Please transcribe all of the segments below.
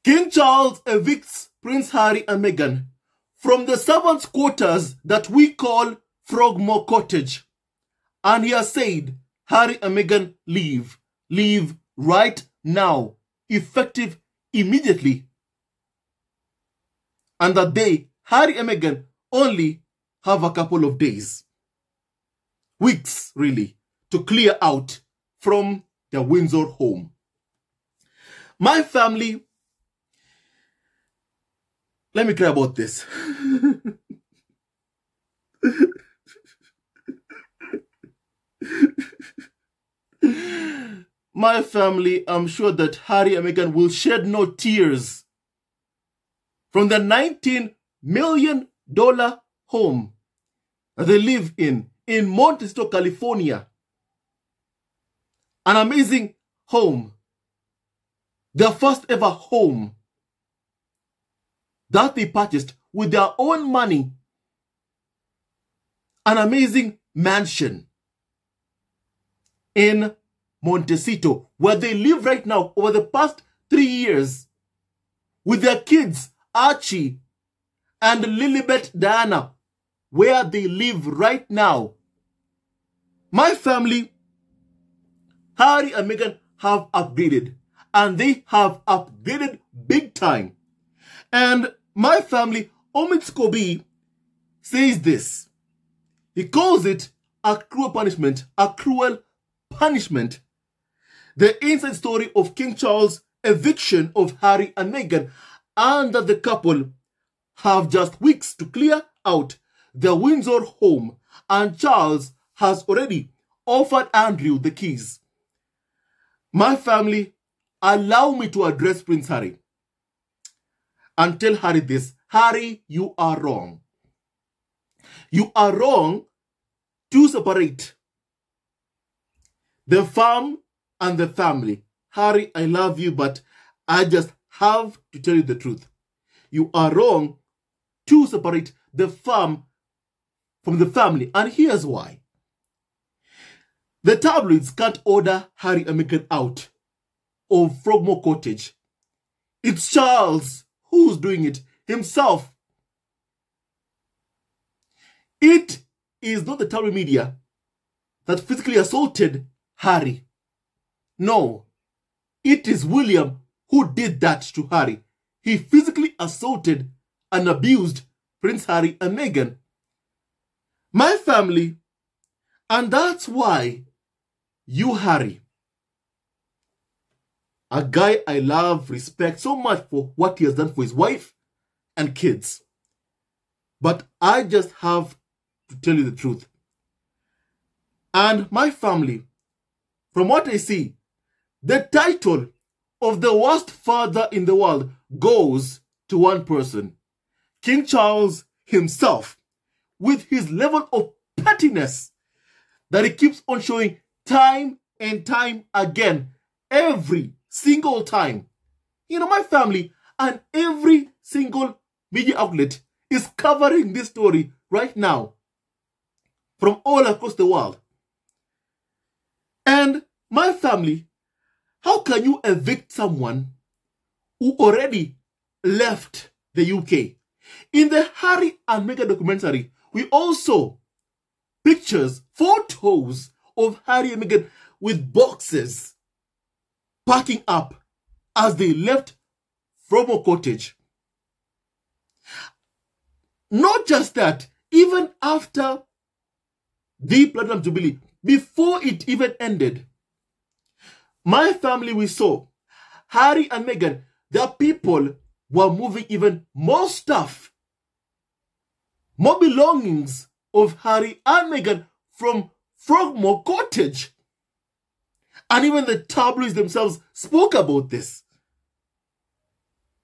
King Charles evicts Prince Harry and Meghan from the servants' quarters that we call Frogmore Cottage. And he has said, Harry and Meghan leave. Leave right now. Effective immediately. And that they, Harry and Meghan, only have a couple of days. Weeks, really, to clear out from their Windsor home. My family, let me cry about this. My family, I'm sure that Harry and Meghan will shed no tears from the $19 million home that they live in Montecito, California. An amazing home. Their first ever home that they purchased with their own money. An amazing mansion in Montecito, where they live right now over the past 3 years with their kids, Archie and Lilibet Diana, where they live right now. My family, Harry and Meghan, have upgraded, and they have upgraded big time. And my family, Omid Kobi, says this. He calls it a cruel punishment, a cruel punishment. The inside story of King Charles' eviction of Harry and Meghan, and that the couple have just weeks to clear out their Windsor home, and Charles has already offered Andrew the keys. My family, allow me to address Prince Harry and tell Harry this. Harry, you are wrong. You are wrong to separate the farm and the family. Harry, I love you, but I just have to tell you the truth. You are wrong to separate the farm from the family. And here's why. The tabloids can't order Harry and Meghan out of Frogmore Cottage. It's Charles who's doing it himself. It is not the tabloid media that physically assaulted Harry. No, it is William who did that to Harry. He physically assaulted and abused Prince Harry and Meghan. My family, and that's why you, Harry, a guy I love, respect so much for what he has done for his wife and kids. But I just have to tell you the truth. And my family, from what I see, the title of the worst father in the world goes to one person, King Charles himself, with his level of pettiness that he keeps on showing time and time again, every single time. You know, my family and every single media outlet is covering this story right now from all across the world. And my family, how can you evict someone who already left the UK? In the Harry and Meghan documentary, we also pictures, photos of Harry and Meghan with boxes packing up as they left Frogmore Cottage. Not just that, even after the Platinum Jubilee, before it even ended, my family, we saw Harry and Meghan, their people were moving even more stuff, more belongings of Harry and Meghan from Frogmore Cottage. And even the tabloids themselves spoke about this.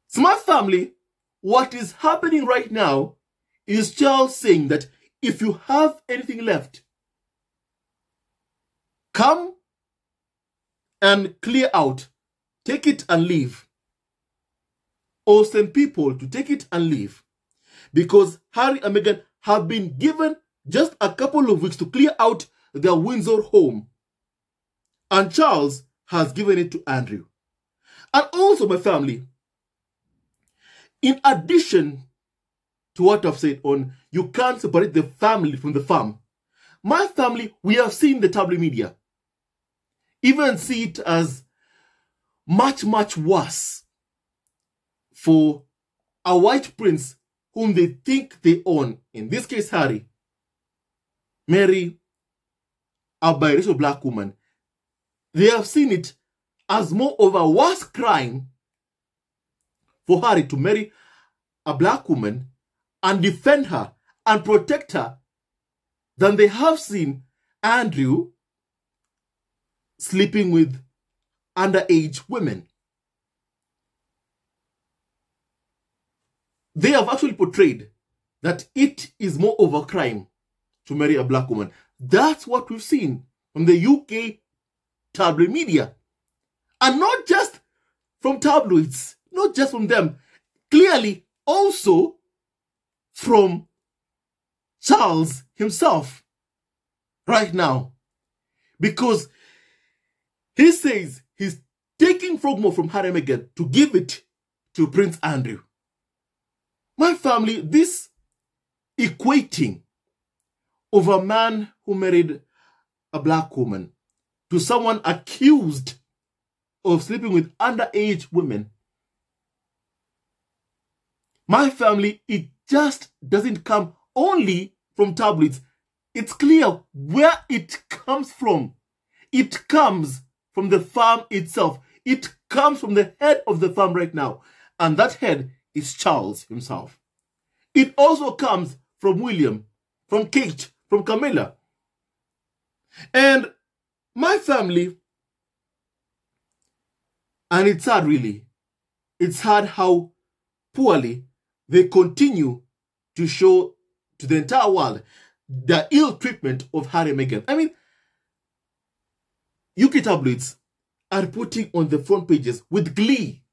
So my family, what is happening right now is Charles saying that if you have anything left, come and clear out, take it and leave. Or send people to take it and leave. Because Harry and Meghan have been given just a couple of weeks to clear out their Windsor home. And Charles has given it to Andrew. And also, my family, in addition to what I've said on you can't separate the family from the farm, my family, we have seen the tabloid media even see it as much, much worse for a white prince whom they think they own, in this case Harry, marry a biracial black woman. They have seen it as more of a worse crime for Harry to marry a black woman and defend her and protect her than they have seen Andrew sleeping with underage women. They have actually portrayed that it is more of a crime to marry a black woman. That's what we've seen from the UK tabloid media. And not just from tabloids, not just from them, clearly also from Charles himself right now. Because he says he's taking Frogmore from Harry and Meghan to give it to Prince Andrew. My family, this equating of a man who married a black woman to someone accused of sleeping with underage women, my family, it just doesn't come only from tabloids. It's clear where it comes from. It comes from the farm itself. It comes from the head of the farm right now. And that head is Charles himself. It also comes from William, from Kate, from Camilla. And my family, and it's sad really, it's sad how poorly they continue to show to the entire world the ill treatment of Harry and Meghan. I mean, UK tabloids are putting on the front pages with glee,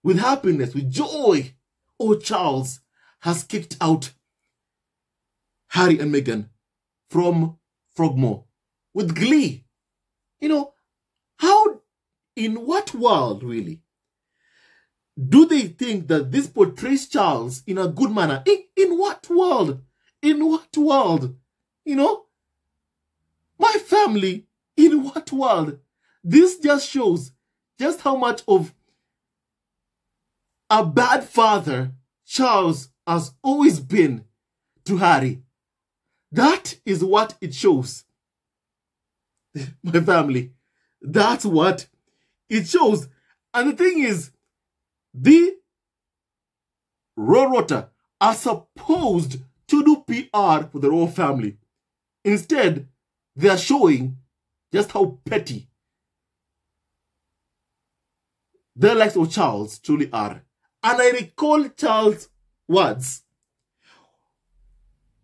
with happiness, with joy. Oh, Charles has kicked out Harry and Meghan from Frogmore with glee. You know, how, in what world really do they think that this portrays Charles in a good manner? In what world? In what world? You know, my family, in what world? This just shows just how much of a bad father Charles has always been to Harry. That is what it shows. My family, that's what it shows. And the thing is, the Royal are supposed to do PR for the royal family. Instead, they are showing just how petty the likes of Charles truly are. And I recall Charles' words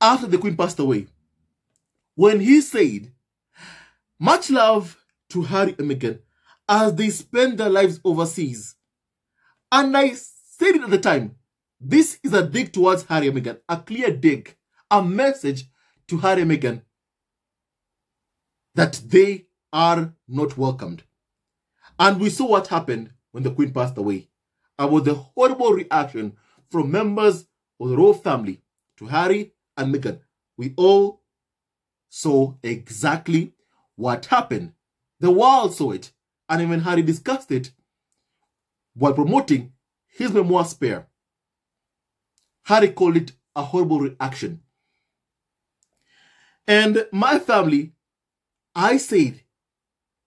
after the Queen passed away, when he said, much love to Harry and Meghan as they spend their lives overseas. And I said it at the time, this is a dig towards Harry and Meghan, a clear dig, a message to Harry and Meghan that they are not welcomed. And we saw what happened when the Queen passed away, about the horrible reaction from members of the royal family to Harry and Meghan. We all saw exactly what happened. The world saw it, and even Harry discussed it while promoting his memoir Spare. Harry called it a horrible reaction. And my family, I said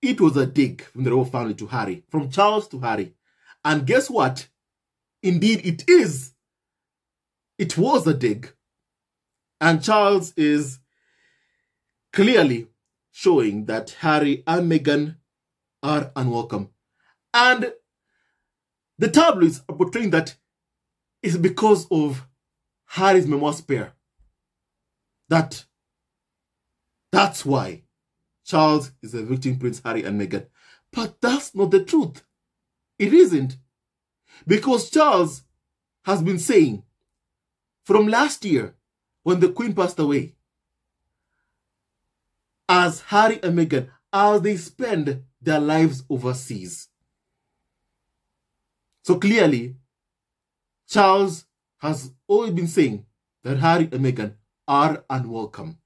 it was a dig from the royal family to Harry, from Charles to Harry. And guess what? Indeed it is. It was a dig. And Charles is clearly showing that Harry and Meghan are unwelcome. And the tabloids are portraying that it's because of Harry's memoir Spare. That's why Charles is evicting Prince Harry and Meghan. But that's not the truth. It isn't. Because Charles has been saying from last year when the Queen passed away, as Harry and Meghan, as they spend their lives overseas. So clearly, Charles has always been saying that Harry and Meghan are unwelcome.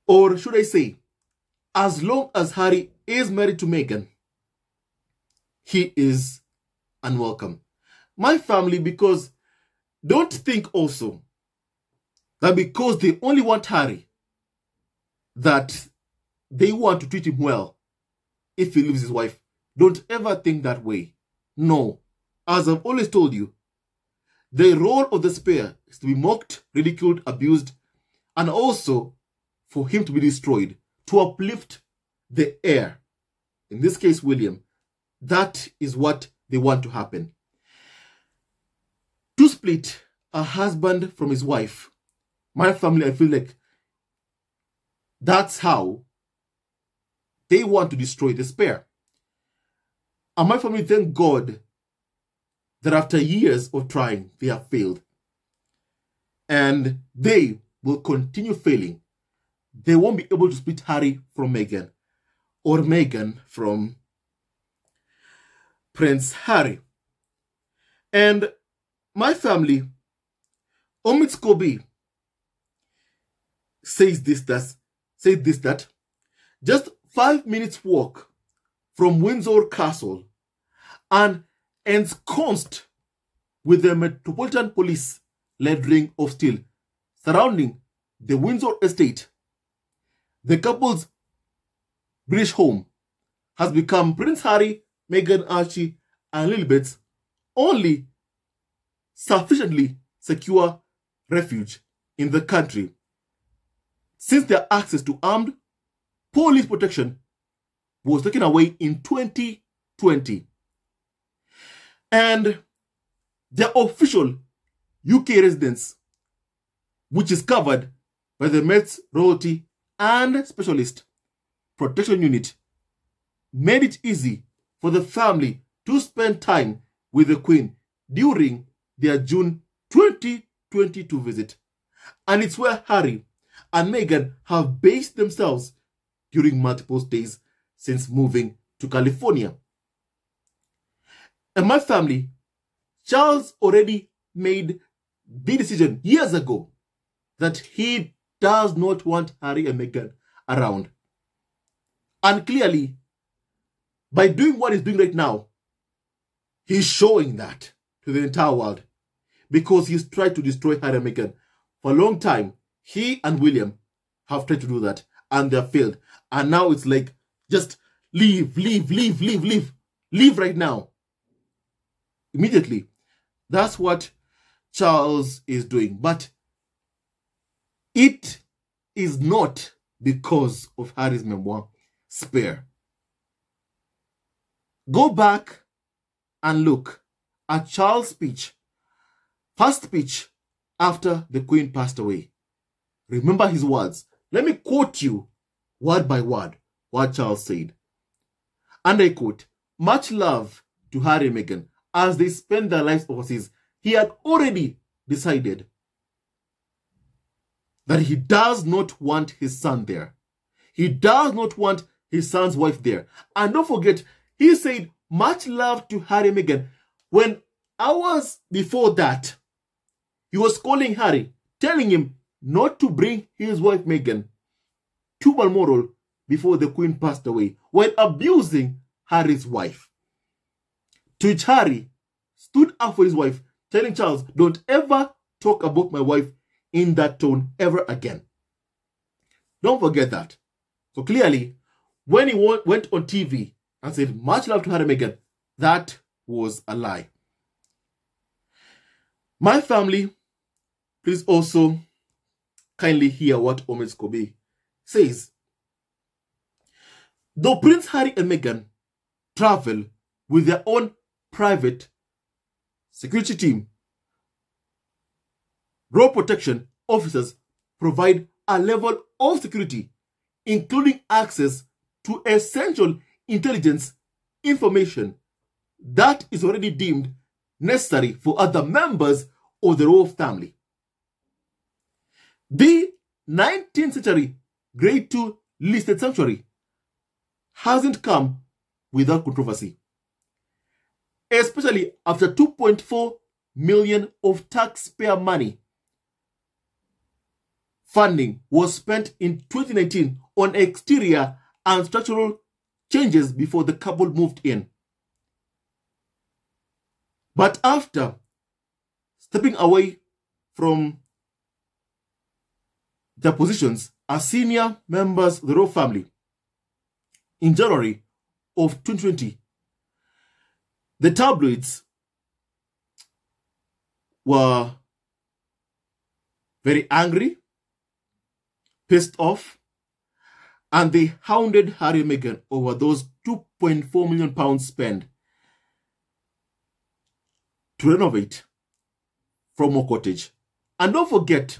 Or should I say, as long as Harry is married to Meghan, he is unwelcome. My family, because don't think also that because they only want Harry, that they want to treat him well if he leaves his wife. Don't ever think that way. No. As I've always told you, the role of the spare is to be mocked, ridiculed, abused, and also for him to be destroyed, to uplift the heir. In this case, William. That is what they want to happen. To split a husband from his wife, my family, I feel like that's how they want to destroy the spare. And my family, thank God that after years of trying, they have failed. And they will continue failing. They won't be able to split Harry from Meghan or Meghan from Prince Harry. And my family, Omid Scobie, says that just 5 minutes walk from Windsor Castle and ensconced with the Metropolitan Police led ring of steel surrounding the Windsor estate, the couple's British home has become Prince Harry, Meghan, Archie, and Lilibet's only sufficiently secure refuge in the country, since their access to armed police protection was taken away in 2020. And their official UK residence, which is covered by the Met's Royalty and Specialist Protection Unit, made it easy for the family to spend time with the Queen during their June 2022 visit. And it's where Harry and Meghan have based themselves during multiple stays since moving to California. And my family, Charles already made the decision years ago that he does not want Harry and Meghan around. And clearly, by doing what he's doing right now, he's showing that to the entire world, because he's tried to destroy Harry and Meghan for a long time. He and William have tried to do that, and they have failed. And now it's like, just leave right now. Immediately. That's what Charles is doing. But it is not because of Harry's memoir, Spare. Go back and look at Charles' speech, first speech after the Queen passed away. Remember his words. Let me quote you word by word what Charles said. And I quote, "Much love to Harry and Meghan as they spend their lives overseas. He had already decided that he does not want his son there. He does not want his son's wife there." And don't forget, he said, "Much love to Harry and Meghan," when hours before that, he was calling Harry, telling him not to bring his wife Meghan to Balmoral before the Queen passed away, while abusing Harry's wife. To which Harry stood up for his wife, telling Charles, "Don't ever talk about my wife in that tone ever again." Don't forget that. So clearly, when he went on TV and said, "Much love to Harry and Meghan," that was a lie. My family, please also kindly hear what Omid Scobie says. Though Prince Harry and Meghan travel with their own private security team, royal protection officers provide a level of security, including access to essential intelligence information that is already deemed necessary for other members of the royal family. The 19th century Grade 2 listed sanctuary hasn't come without controversy. especially after 2.4 million of taxpayer money funding was spent in 2019 on exterior and structural changes before the couple moved in. But after stepping away from their positions as senior members of the royal family in January of 2020, the tabloids were very angry, pissed off, and they hounded Harry and Meghan over those £2.4 million spent to renovate Frogmore Cottage. And don't forget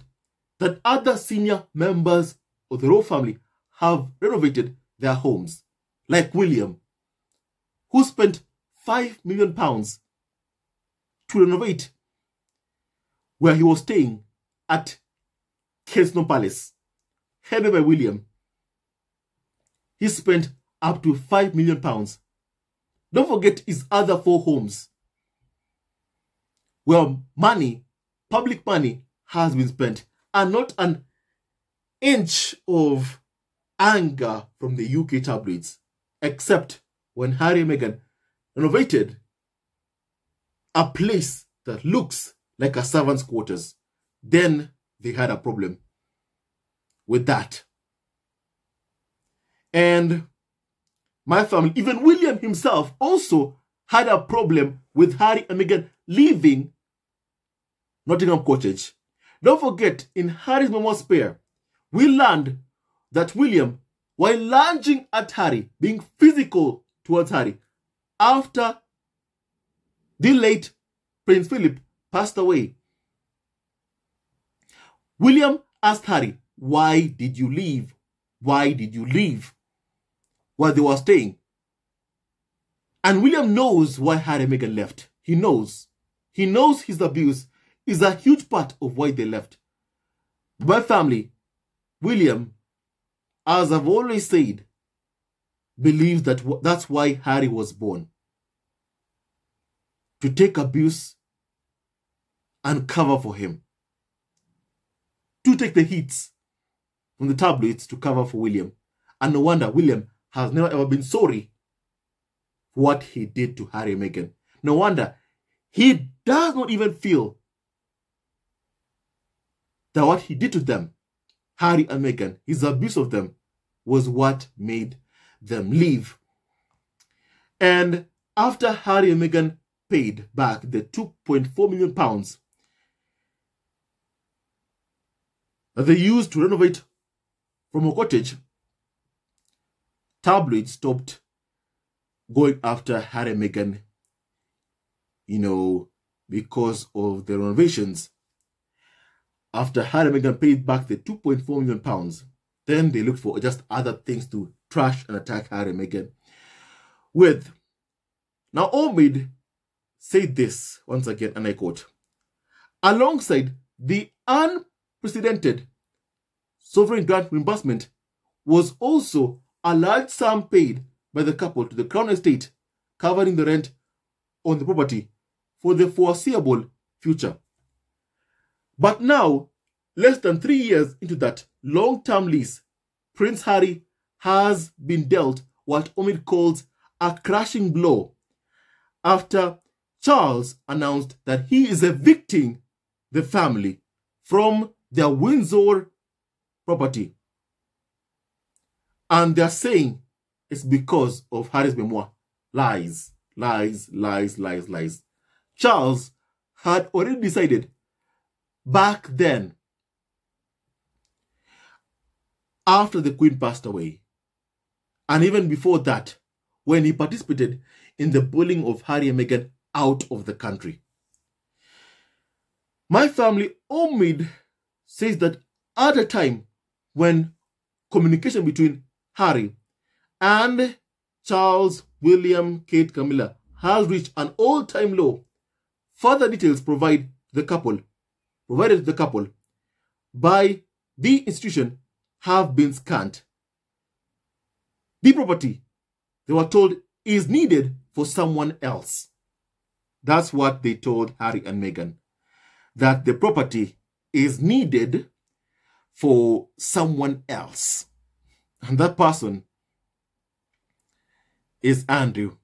that other senior members of the royal family have renovated their homes, like William, who spent £5 million to renovate where he was staying at Kensington Palace, headed by William. He spent up to £5 million. Don't forget his other 4 homes, where money, public money, has been spent, and not an inch of anger from the UK tabloids, except when Harry and Meghan renovated a place that looks like a servant's quarters. Then they had a problem with that. And my family, even William himself, also had a problem with Harry and Meghan leaving Nottingham Cottage. Don't forget, in Harry's memoir spare, we learned that William, while lunging at Harry, being physical towards Harry, after the late Prince Philip passed away, William asked Harry, "Why did you leave? Why did you leave?" while they were staying. And William knows why Harry and Meghan left. He knows. He knows his abuse is a huge part of why they left. My family, William, as I've always said, believes that that's why Harry was born. To take abuse and cover for him. To take the hits from the tabloids to cover for William. And no wonder William has never ever been sorry for what he did to Harry and Meghan. No wonder he does not even feel that what he did to them, Harry and Meghan, his abuse of them, was what made them leave. And after Harry and Meghan paid back the £2.4 million that they used to renovate Frogmore Cottage, tabloids stopped going after Harry and Meghan, because of the renovations. After Harry and Meghan paid back the £2.4 million, then they looked for just other things to trash and attack Harry and Meghan with. Now, Omid said this once again, and I quote, "Alongside the unprecedented sovereign grant reimbursement was also a large sum paid by the couple to the Crown Estate, covering the rent on the property for the foreseeable future. But now, less than 3 years into that long-term lease, Prince Harry has been dealt what Omid calls a crashing blow after Charles announced that he is evicting the family from their Windsor property. And they're saying it's because of Harry's memoir. Lies, lies, lies, lies, lies. Charles had already decided back then, after the Queen passed away, and even before that, when he participated in the bullying of Harry and Meghan out of the country. My family, Omid, says that at a time when communication between Harry and Charles, William, Kate, Camilla has reached an all-time low, further details provided to the couple by the institution have been scant. The property, they were told, is needed for someone else. That's what they told Harry and Meghan, that the property is needed for someone else. And that person is Andrew.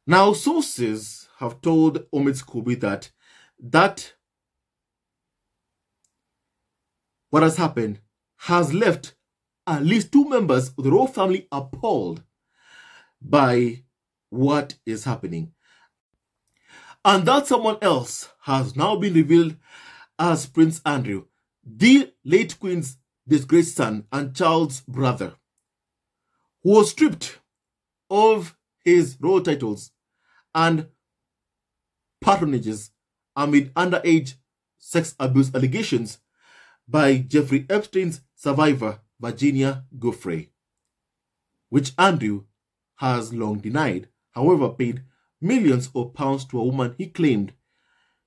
Now, sources have told Omid Scobie that what has happened has left at least 2 members of the royal family appalled by what is happening. And that someone else has now been revealed as Prince Andrew, the late Queen's disgraced son and Charles' brother, who was stripped of his royal titles and patronages amid underage sex abuse allegations by Jeffrey Epstein's survivor, Virginia Giuffre, which Andrew has long denied, however paid millions of pounds to a woman he claimed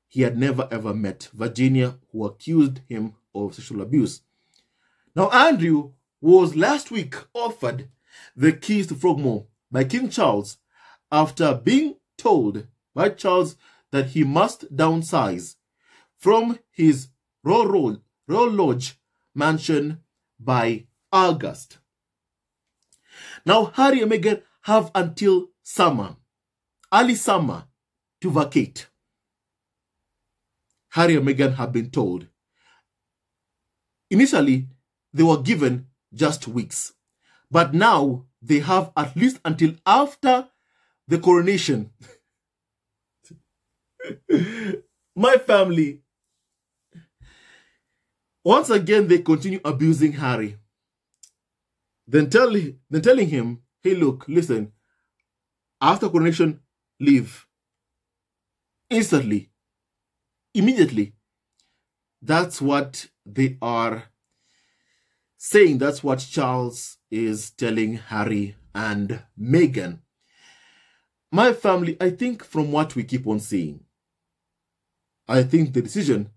he had never ever met, Virginia, who accused him of sexual abuse. Now, Andrew was last week offered the keys to Frogmore by King Charles after being told by Charles that he must downsize from his Royal Lodge mansion by August. Now, Harry and Meghan have until early summer, to vacate. Harry and Meghan have been told. Initially, they were given just weeks, but now they have at least until after the coronation. My family, once again, they continue abusing Harry. Then telling him, hey, look, listen, after coronation, leave. Instantly. Immediately. That's what they are saying. That's what Charles is telling Harry and Meghan. My family, I think from what we keep on seeing, I think the decision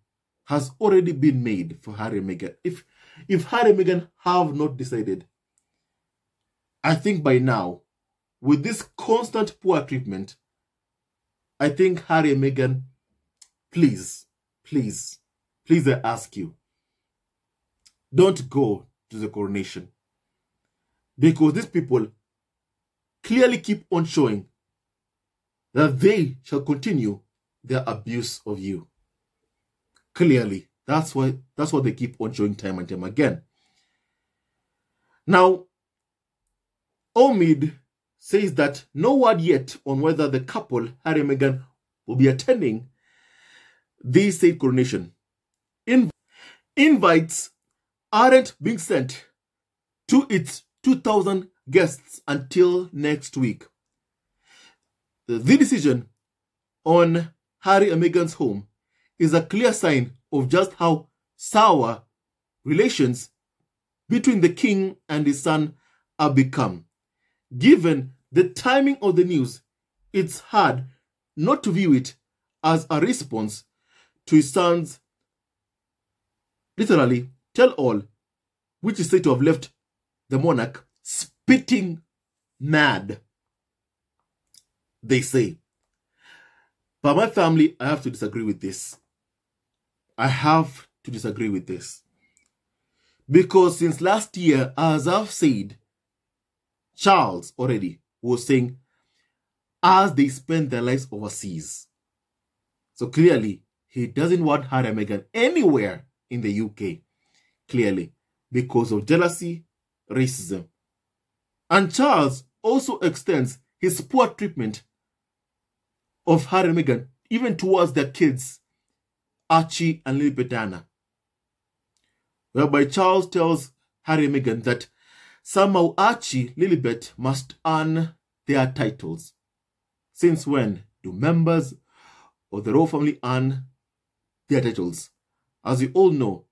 has already been made for Harry and Meghan. If Harry and Meghan have not decided, I think by now, with this constant poor treatment, I think Harry and Meghan, please, I ask you, don't go to the coronation. Because these people clearly keep on showing that they shall continue their abuse of you. Clearly, that's what they keep on showing time and time again. Now, Omid says that no word yet on whether the couple, Harry and Meghan, will be attending the state coronation. Invites aren't being sent to its 2,000 guests until next week. The decision on Harry and Meghan's home is a clear sign of just how sour relations between the king and his son have become. Given the timing of the news, it's hard not to view it as a response to his son's literally tell-all, which is said to have left the monarch spitting mad, they say. But my family, I have to disagree with this. I have to disagree with this. Because since last year, as I've said, Charles already was saying, as they spend their lives overseas. So clearly, he doesn't want Harry and Meghan anywhere in the UK. Clearly, because of jealousy, racism. And Charles also extends his poor treatment of Harry and Meghan even towards their kids, Archie and Lilibet, whereby Charles tells Harry and Meghan that somehow Archie Lilibet must earn their titles. Since when do members of the royal family earn their titles? As you all know,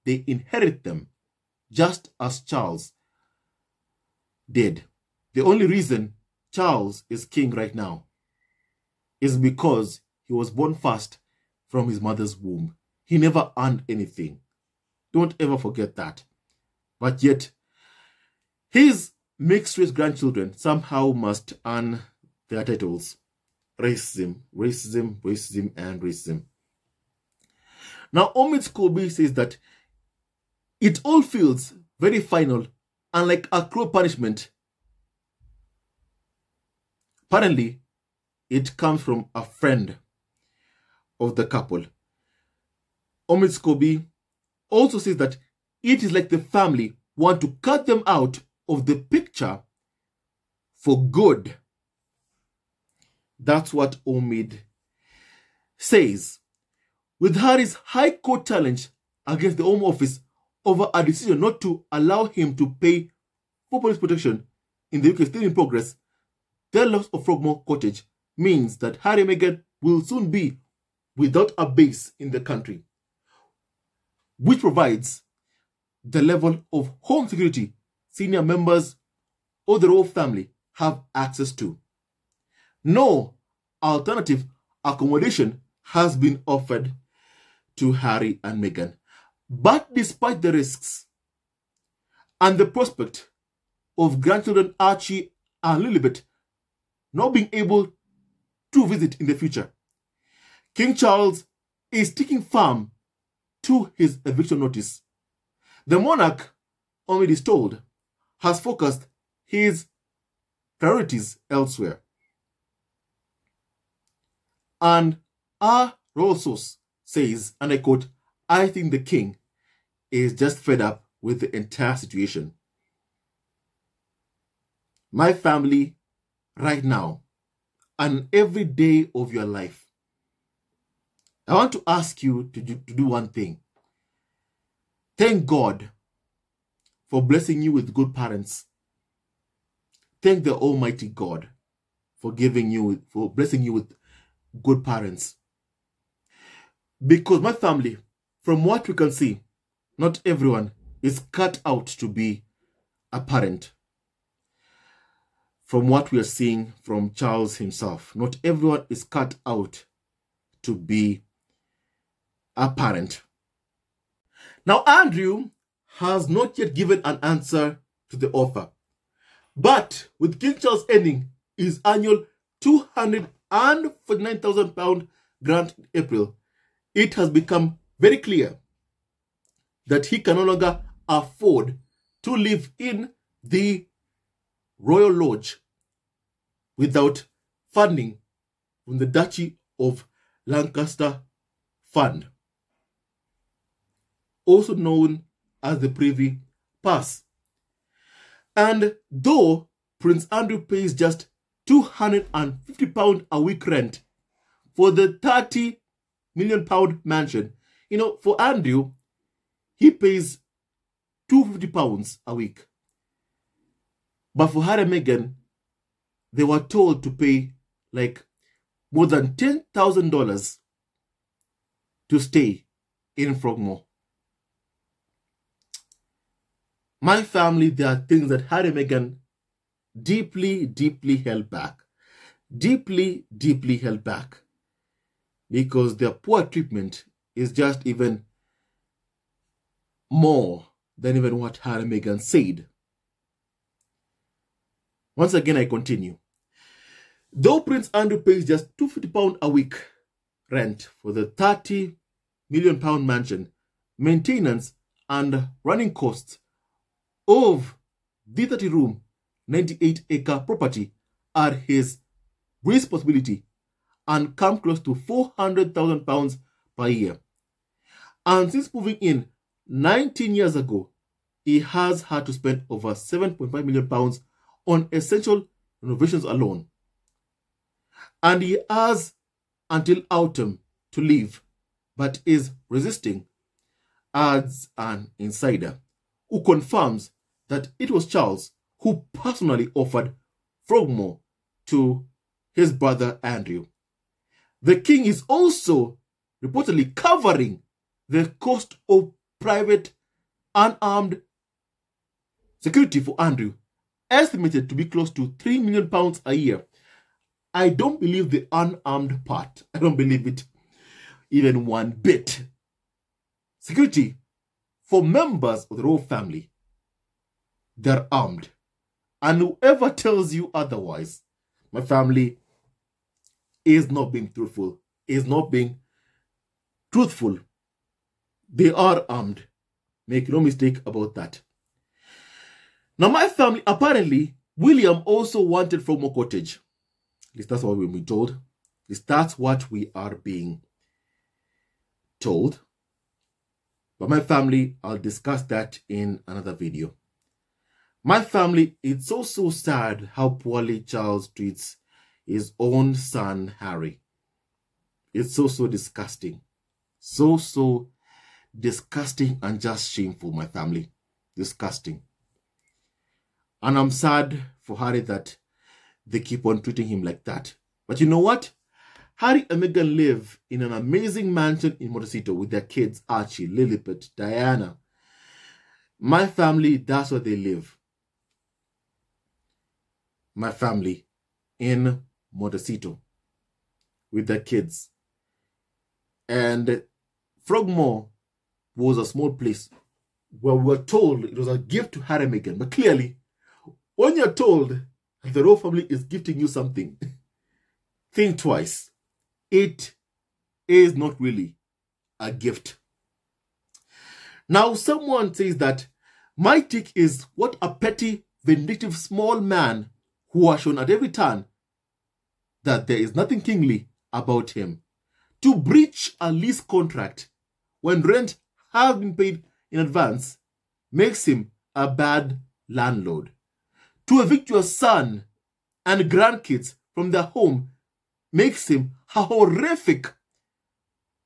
they inherit them, just as Charles did. The only reason Charles is king right now is because he was born first from his mother's womb. He never earned anything. Don't ever forget that. But yet, his mixed-race grandchildren somehow must earn their titles. racism, racism, racism, and racism. Now, Omid Scobie says that it all feels very final and like a cruel punishment. Apparently, it comes from a friend of the couple. Omid Scobie also says that it is like the family want to cut them out of the picture for good. That's what Omid says. With Harry's High Court challenge against the Home Office over a decision not to allow him to pay for police protection in the UK still in progress, the loss of Frogmore Cottage means that Harry and Meghan will soon be without a base in the country, which provides the level of home security senior members of the royal family have access to. No alternative accommodation has been offered to Harry and Meghan. But despite the risks and the prospect of grandchildren Archie and Lilibet not being able to visit in the future, King Charles is sticking firm to his eviction notice. The monarch, Omid is told, has focused his priorities elsewhere. And our royal source says, and I quote, "I think the king is just fed up with the entire situation." My family, right now, and every day of your life, I want to ask you to do one thing. Thank God for blessing you with good parents. Thank the Almighty God for blessing you with good parents. Because my family, from what we can see, not everyone is cut out to be a parent. From what we are seeing from Charles himself, not everyone is cut out to be a parent. Now, Andrew has not yet given an answer to the offer. But with King Charles ending his annual £249,000 grant in April, it has become very clear that he can no longer afford to live in the Royal Lodge without funding from the Duchy of Lancaster Fund, also known as the Privy Purse. And though Prince Andrew pays just £250 a week rent for the £30 million mansion, for Andrew, he pays £250 a week. But for Harry and Meghan, they were told to pay like more than $10,000 to stay in Frogmore. My family, there are things that Harry and Meghan deeply, deeply held back. Deeply, deeply held back. Because their poor treatment is just even more than even what Harry and Meghan said. Once again, I continue. Though Prince Andrew pays just £250 a week rent for the £30 million mansion, maintenance and running costs of the 30-room, 98-acre property are his responsibility and come close to £400,000 per year. And since moving in 19 years ago, he has had to spend over £7.5 million on essential renovations alone. And he has until autumn to leave, but is resisting, adds an insider who confirms that it was Charles who personally offered Frogmore to his brother Andrew. The king is also reportedly covering the cost of private unarmed security for Andrew, estimated to be close to £3 million a year. I don't believe the unarmed part. I don't believe it even one bit. Security for members of the royal family, they're armed. And whoever tells you otherwise, my family, is not being truthful. Is not being truthful. They are armed. Make no mistake about that. Now, my family, apparently, William also wanted Frogmore Cottage. At least that's what we've been told. At least that's what we are being told. But my family, I'll discuss that in another video. My family, it's so sad how poorly Charles treats his own son, Harry. It's so disgusting. So disgusting and just shameful, my family. Disgusting. And I'm sad for Harry that they keep on treating him like that. But you know what? Harry and Meghan live in an amazing mansion in Montecito with their kids, Archie, Lilibet, Diana. My family, that's where they live. My family in Montecito with their kids. And Frogmore was a small place where we were told it was a gift to Harry and Meghan. But clearly, when you're told that the royal family is gifting you something, think twice. It is not really a gift. Now, someone says that my take is what a petty, vindictive small man who has shown at every turn that there is nothing kingly about him. To breach a lease contract when rent has been paid in advance makes him a bad landlord. To evict your son and grandkids from their home makes him a horrific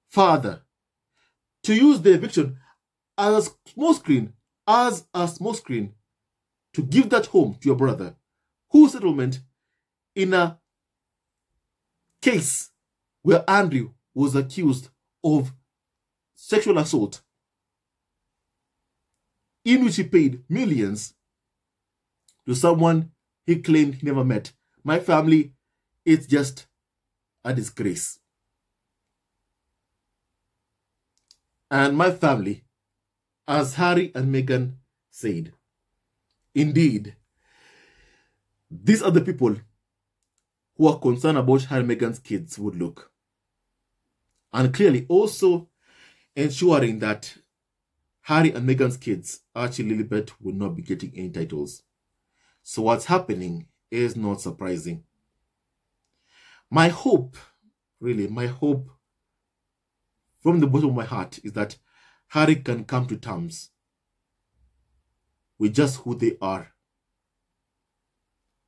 father. To use the eviction as a small screen to give that home to your brother, whose settlement in a case where Andrew was accused of sexual assault, in which he paid millions to someone he claimed he never met. My family, it's just a disgrace. And my family, as Harry and Meghan said, indeed, these are the people who are concerned about Harry and Meghan's kids would look. And clearly also ensuring that Harry and Meghan's kids, Archie Lilibet, will not be getting any titles. So what's happening is not surprising. My hope, really, my hope from the bottom of my heart is that Harry can come to terms with just who they are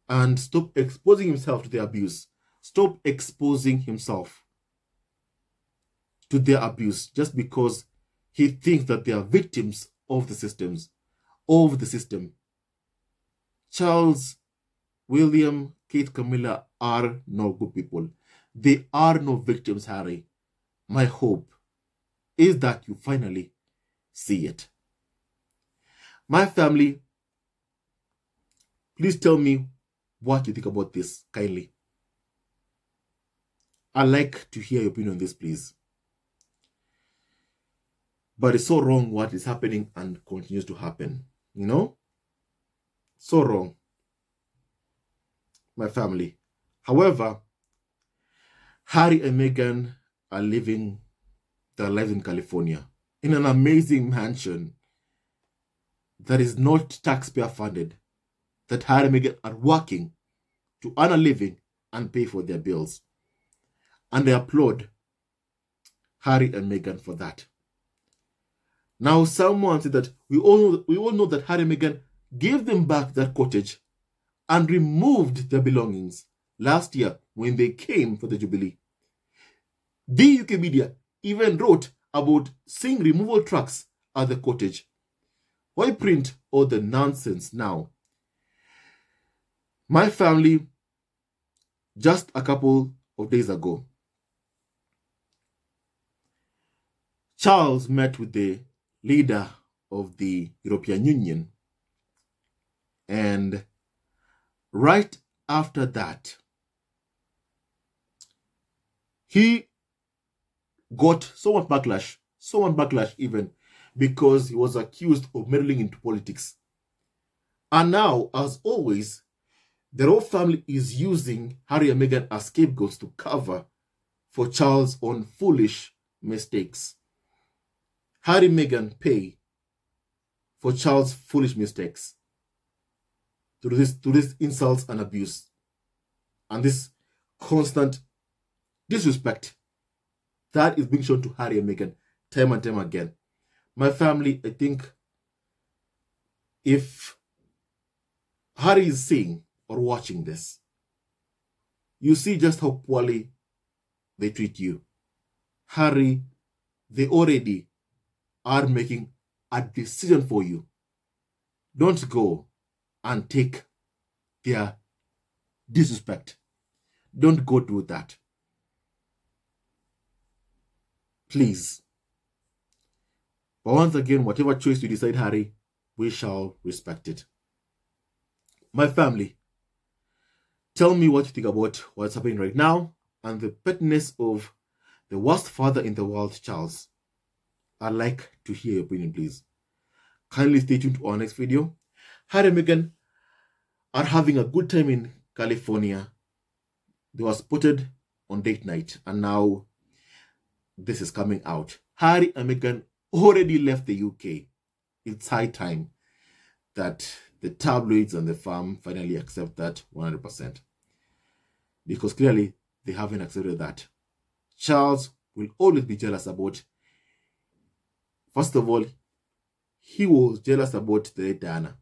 and stop exposing himself to their abuse. Stop exposing himself to their abuse just because he thinks that they are victims of the system. Charles, William, Kate, Camilla are no good people. They are no victims, Harry. My hope is that you finally see it. My family, please tell me what you think about this, kindly. I'd like to hear your opinion on this, please. But it's so wrong what is happening and continues to happen. You know? So wrong. My family. However, Harry and Meghan are living their lives in California in an amazing mansion that is not taxpayer funded, that Harry and Meghan are working to earn a living and pay for their bills. And I applaud Harry and Meghan for that. Now, someone said that we all know that Harry and Meghan gave them back that cottage and removed their belongings last year when they came for the Jubilee. The UK media even wrote about seeing removal trucks at the cottage. Why print all the nonsense now? My family, just a couple of days ago, Charles met with the leader of the European Union, and right after that, he got so much backlash even, because he was accused of meddling into politics. And now, as always, The royal family is using Harry and Meghan as scapegoats to cover for Charles' own foolish mistakes. Harry and Meghan pay for Charles' foolish mistakes, to this insults and abuse, and this constant disrespect that is being shown to Harry and Meghan time and time again. My family, I think, if Harry is seeing or watching this, you see just how poorly they treat you. Harry, they already are making a decision for you. Don't go and take their disrespect. Don't go do that. Please. But once again, whatever choice you decide, Harry, we shall respect it. My family, tell me what you think about what's happening right now and the pettiness of the worst father in the world, Charles. I'd like to hear your opinion, please. Kindly stay tuned to our next video. Harry and Meghan are having a good time in California. They were spotted on date night, and now this is coming out. Harry and Meghan already left the UK. It's high time that the tabloids and the firm finally accept that 100%. Because clearly, they haven't accepted that. Charles will always be jealous about, first of all, he was jealous about the late Diana.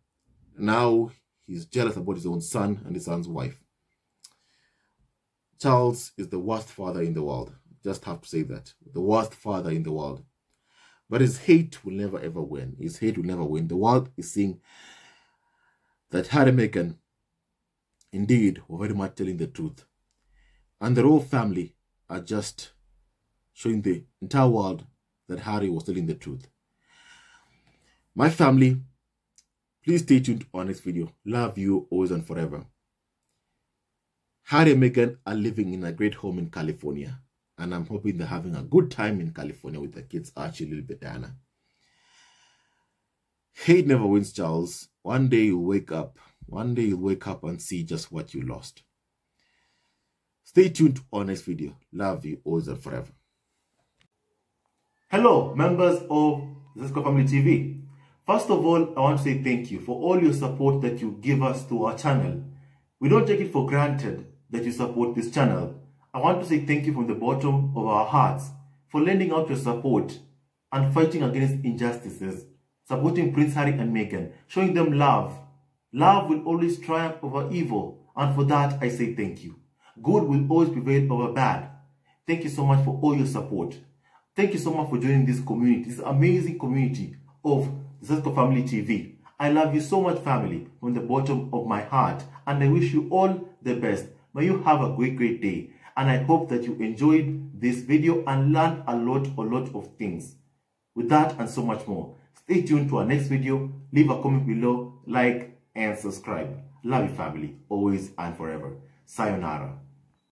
Now, he's jealous about his own son and his son's wife. Charles is the worst father in the world. Just have to say that. The worst father in the world. But his hate will never ever win. His hate will never win. The world is seeing that Harry and Meghan indeed were very much telling the truth. And the royal family are just showing the entire world that Harry was telling the truth. My family, please stay tuned to our next video. Love you always and forever. Harry and Meghan are living in a great home in California. And I'm hoping they're having a good time in California with their kids, Archie Lilibet, Diana. Hate never wins, Charles. One day you'll wake up. One day you'll wake up and see just what you lost. Stay tuned to our next video. Love you always and forever. Hello, members of Zesco Family TV. First of all, I want to say thank you for all your support that you give us to our channel. We don't take it for granted that you support this channel. I want to say thank you from the bottom of our hearts for lending out your support and fighting against injustices, supporting Prince Harry and Meghan, showing them love. Love will always triumph over evil, and for that I say thank you. Good will always prevail over bad. Thank you so much for all your support. Thank you so much for joining this community, this amazing community of Zesco Family TV. I love you so much, family, from the bottom of my heart, and I wish you all the best. May you have a great day. And I hope that you enjoyed this video and learned a lot of things. With that and so much more, stay tuned to our next video. Leave a comment below, like, and subscribe. Love you, family, always and forever. Sayonara.